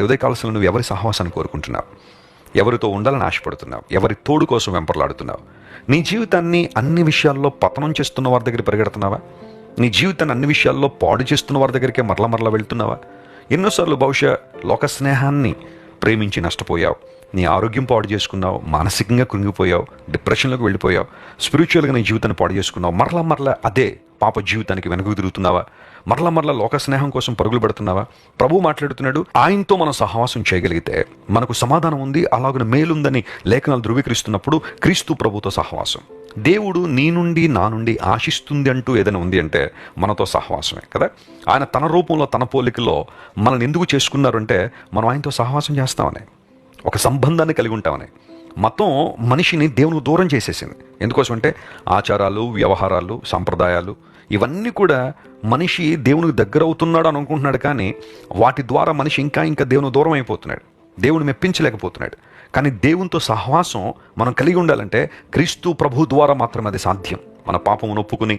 ఉదయకాలశంలో నువ్వు ఎవరి సహవాసాన్ని కోరుకుంటున్నావు? ఎవరితో ఉండాలని ఆశపడుతున్నావు? ఎవరి తోడు కోసం వెంపర్లాడుతున్నావు? నీ జీవితాన్ని అన్ని విషయాల్లో పతనం చేస్తున్న వారి దగ్గర పరిగెడుతున్నావా? నీ జీవితాన్ని అన్ని విషయాల్లో పాడు చేస్తున్న వారి దగ్గరికే మరలా వెళ్తున్నావా? ఎన్నోసార్లు బహుశా లోక స్నేహాన్ని ప్రేమించి నష్టపోయావు, నీ ఆరోగ్యం పాడు చేసుకున్నావు, మానసికంగా కృంగిపోయావు, డిప్రెషన్లోకి వెళ్ళిపోయావు, స్పిరిచువల్గా నీ జీవితాన్ని పాడు చేసుకున్నావు. మరలా అదే పాప జీవితానికి వెనక్కి తిరుగుతున్నావా? మరలా లోక స్నేహం కోసం పరుగులు పెడుతున్నావా? ప్రభు మాట్లాడుతున్నాడు, ఆయనతో మనం సహవాసం చేయగలిగితే మనకు సమాధానం ఉంది, అలాగే మేలుందని లేఖనాలు ధృవీకరిస్తున్నప్పుడు క్రీస్తు ప్రభుతో సహవాసం. దేవుడు నీ నుండి నా నుండి ఆశిస్తుంది అంటూ ఏదైనా ఉంది అంటే మనతో సహవాసమే కదా. ఆయన తన రూపంలో తన పోలికలో మనల్ని ఎందుకు చేసుకున్నారు అంటే మనం ఆయనతో సహవాసం చేస్తామని, ఒక సంబంధాన్ని కలిగి ఉంటామని. మతం మనిషిని దేవునికి దూరం చేసేసింది. ఎందుకోసం అంటే ఆచారాలు, వ్యవహారాలు, సంప్రదాయాలు ఇవన్నీ కూడా మనిషి దేవునికి దగ్గర అవుతున్నాడు అని అనుకుంటున్నాడు, కానీ వాటి ద్వారా మనిషి ఇంకా దేవునికి దూరం అయిపోతున్నాడు, దేవుని మెప్పించలేకపోతున్నాడు. కానీ దేవునితో సహవాసం మనం కలిగి ఉండాలంటే క్రీస్తు ప్రభు ద్వారా మాత్రమే అది సాధ్యం. మన పాపమును ఒప్పుకుని